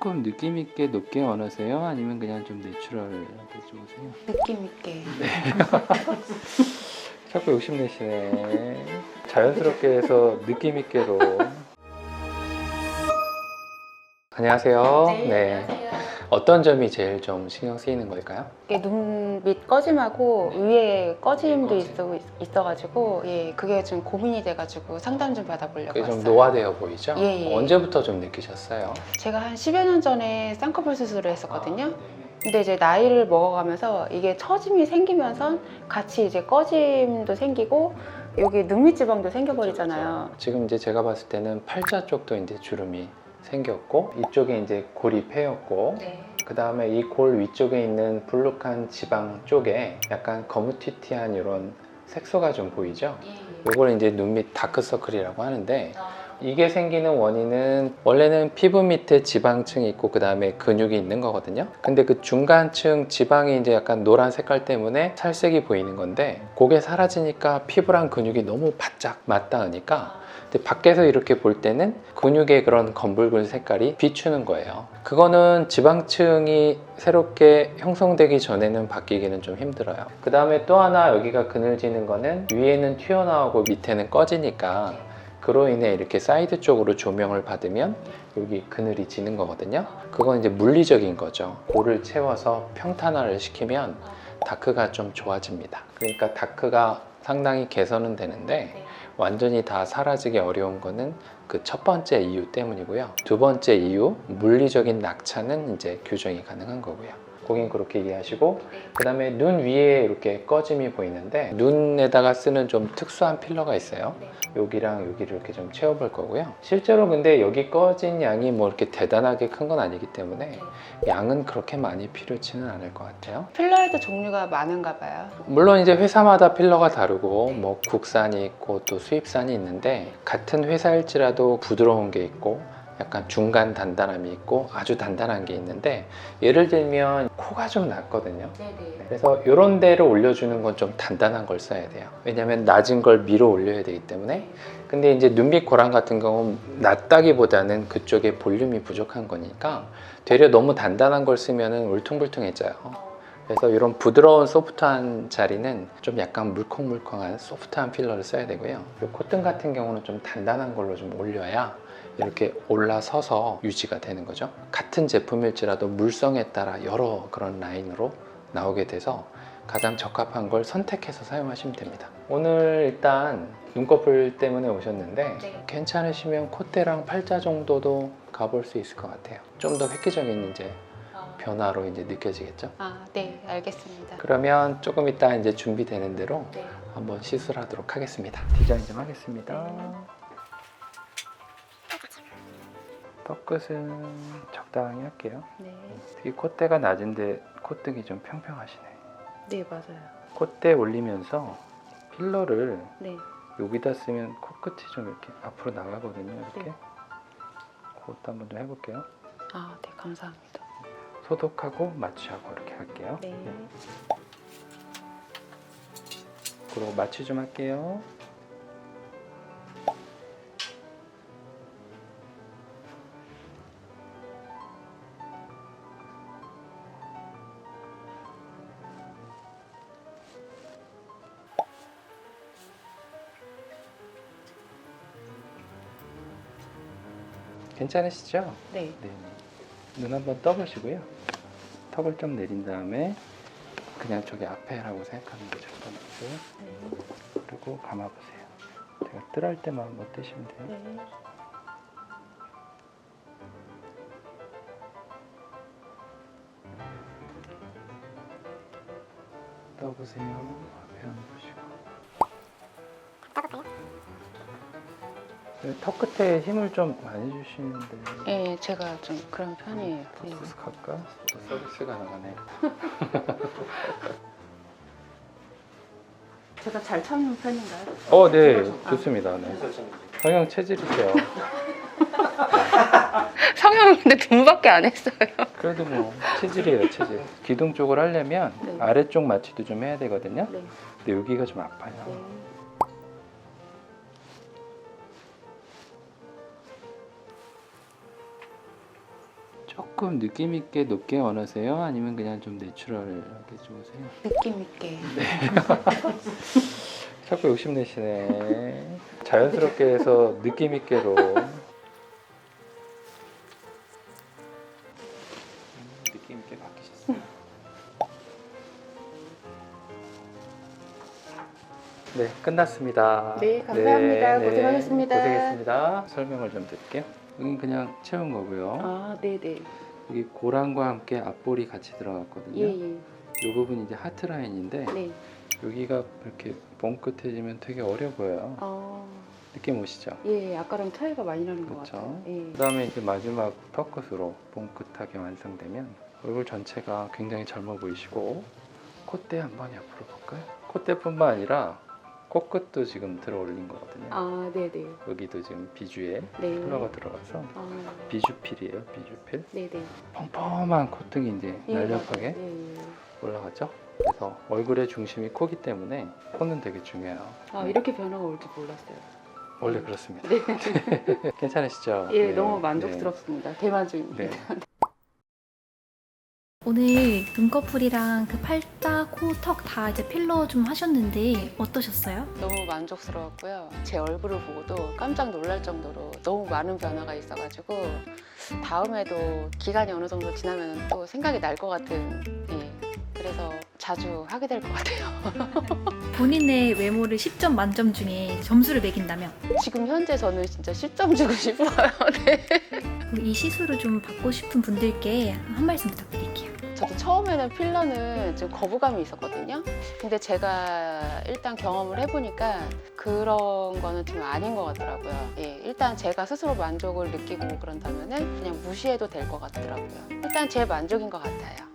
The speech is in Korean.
조금 느낌 있게 높게 원하세요? 아니면 그냥 좀 내추럴하게 좋으세요? 느낌 있게. 자꾸 욕심내시네. 자연스럽게 해서 느낌 있게로. 안녕하세요. 네. 어떤 점이 제일 좀 신경 쓰이는 걸까요? 이게 눈 밑 꺼짐하고 위에 꺼짐도 있어가지고 예, 그게 좀 고민이 돼가지고 상담 좀 받아보려고 그게 좀 왔어요. 노화되어 보이죠? 예, 예. 언제부터 좀 느끼셨어요? 제가 한 10여 년 전에 쌍꺼풀 수술을 했었거든요. 근데 이제 나이를 먹어가면서 이게 처짐이 생기면서 같이 이제 꺼짐도 생기고 여기 눈밑 지방도 생겨버리잖아요. 지금 이제 제가 봤을 때는 팔자 쪽도 이제 주름이 생겼고 이쪽에 이제 골이 패였고 그 다음에 이 골 위쪽에 있는 불룩한 지방 쪽에 약간 거무튀튀한 이런 색소가 좀 보이죠? 이걸 이제 눈밑 다크서클이라고 하는데 이게 생기는 원인은 원래는 피부 밑에 지방층이 있고 그 다음에 근육이 있는 거거든요. 근데 그 중간층 지방이 이제 약간 노란 색깔 때문에 살색이 보이는 건데 그게 사라지니까 피부랑 근육이 너무 바짝 맞닿으니까 근데 밖에서 이렇게 볼 때는 근육의 그런 검붉은 색깔이 비추는 거예요. 그거는 지방층이 새롭게 형성되기 전에는 바뀌기는 좀 힘들어요. 그 다음에 또 하나 여기가 그늘지는 거는 위에는 튀어나오고 밑에는 꺼지니까 그로 인해 이렇게 사이드 쪽으로 조명을 받으면 여기 그늘이 지는 거거든요. 그건 이제 물리적인 거죠. 골을 채워서 평탄화를 시키면 다크가 좀 좋아집니다. 그러니까 다크가 상당히 개선은 되는데 완전히 다 사라지기 어려운 거는 그 첫 번째 이유 때문이고요. 두 번째 이유, 물리적인 낙차는 이제 교정이 가능한 거고요. 고객님 그렇게 이해하시고 그 다음에 눈 위에 이렇게 꺼짐이 보이는데 눈에다가 쓰는 좀 특수한 필러가 있어요. 여기랑 여기를 이렇게 좀 채워볼 거고요. 실제로 근데 여기 꺼진 양이 뭐 이렇게 대단하게 큰 건 아니기 때문에 양은 그렇게 많이 필요치는 않을 것 같아요. 필러에도 종류가 많은가 봐요. 물론 이제 회사마다 필러가 다르고 뭐 국산이 있고 또 수입산이 있는데 같은 회사일지라도 부드러운 게 있고 약간 중간 단단함이 있고 아주 단단한 게 있는데 예를 들면 코가 좀 낮거든요. 그래서 이런 데를 올려주는 건 좀 단단한 걸 써야 돼요. 왜냐하면 낮은 걸 밀어 올려야 되기 때문에. 근데 이제 눈밑 고랑 같은 경우는 낮다기보다는 그쪽에 볼륨이 부족한 거니까 되려 너무 단단한 걸 쓰면 울퉁불퉁해져요. 그래서 이런 부드러운 소프트한 자리는 좀 약간 물컹물컹한 소프트한 필러를 써야 되고요. 콧등 같은 경우는 좀 단단한 걸로 좀 올려야 이렇게 올라서서 유지가 되는 거죠. 같은 제품일지라도 물성에 따라 여러 그런 라인으로 나오게 돼서 가장 적합한 걸 선택해서 사용하시면 됩니다. 오늘 일단 눈꺼풀 때문에 오셨는데 괜찮으시면 콧대랑 팔자 정도도 가볼 수 있을 것 같아요. 좀 더 획기적인 이제 변화로 이제 느껴지겠죠? 네, 알겠습니다. 그러면 조금 이따 이제 준비되는 대로 한번 시술하도록 하겠습니다. 디자인 좀 하겠습니다. 턱끝은 적당히 할게요. 되게 콧대가 낮은데 콧등이 좀 평평하시네. 네, 맞아요. 콧대 올리면서 필러를 네. 여기다 쓰면 코끝이 좀 이렇게 앞으로 나가거든요. 이렇게. 그것도 한번 좀 해볼게요. 네, 감사합니다. 소독하고 마취하고 이렇게 할게요. 네. 그리고 마취 좀 할게요. 괜찮으시죠? 네. 네. 눈 한번 떠보시고요. 턱을 좀 내린 다음에 그냥 저기 앞에라고 생각하는 게 좋거든요. 그리고 감아보세요. 제가 뜰할 때만 한번 뜨시면 돼요. 네. 떠보세요. 앞에 한번 보시고. 턱 끝에 힘을 좀 많이 주시는데. 네, 제가 좀 그런 편이에요. 네. 서비스할까? 서비스가 나가네. 제가 잘 참는 편인가요? 네, 좋습니다. 네. 성형 체질이세요. 성형은 근데 눈밖에 안 했어요. 그래도 뭐 체질이에요, 체질. 기둥 쪽을 하려면 네. 아래쪽 마취도 좀 해야 되거든요. 네. 근데 여기가 좀 아파요. 네. 조금 느낌 있게 높게 원하세요? 아니면 그냥 좀 내추럴하게 좋으세요? 느낌 있게. 자꾸 욕심내시네. 자연스럽게 해서 느낌 있게로. 느낌 있게 바뀌셨어요. 네, 끝났습니다. 네, 감사합니다. 네, 고생하셨습니다. 고생했습니다. 설명을 좀 드릴게요. 여긴 그냥 채운 거고요. 아, 네네. 여기 고랑과 함께 앞볼이 같이 들어갔거든요. 예, 예. 이 부분이 이제 하트 라인인데 네. 여기가 이렇게 뻥끗해지면 되게 어려 보여요. 느낌 오시죠? 예, 아까랑 차이가 많이 나는 것 그렇죠. 같아요. 예. 그 다음에 이제 마지막 턱끝으로 뻥끗하게 완성되면 얼굴 전체가 굉장히 젊어 보이시고 콧대 한번 옆으로 볼까요? 콧대뿐만 아니라 코끝도 지금 들어 올린 거거든요. 아, 네네. 여기도 지금 비주에 네. 컬러가 들어가서 아, 비주필이에요. 비주필. 네네. 펑펑한 콧등이 이제 예, 날렵하게 맞아요. 예, 예. 올라가죠. 그래서 얼굴의 중심이 코기 때문에 코는 되게 중요해요. 아, 이렇게 변화가 올 줄 몰랐어요. 원래 그렇습니다. 네. 괜찮으시죠? 예, 네. 너무 만족스럽습니다. 대만족입니다. 네. 오늘 눈꺼풀이랑 그 팔자, 코, 턱 다 이제 필러 좀 하셨는데 어떠셨어요? 너무 만족스러웠고요. 제 얼굴을 보고도 깜짝 놀랄 정도로 너무 많은 변화가 있어가지고 다음에도 기간이 어느 정도 지나면 또 생각이 날 것 같은, 예. 그래서 자주 하게 될 것 같아요. 본인의 외모를 10점 만점 중에 점수를 매긴다면 지금 현재 저는 진짜 10점 주고 싶어요. 네. 이 시술을 좀 받고 싶은 분들께 한 말씀 부탁드릴게요. 저도 처음에는 필러는 좀 거부감이 있었거든요. 근데 제가 일단 경험을 해보니까 그런 거는 좀 아닌 것 같더라고요. 예, 일단 제가 스스로 만족을 느끼고 그런다면은 그냥 무시해도 될 것 같더라고요. 일단 제 만족인 것 같아요.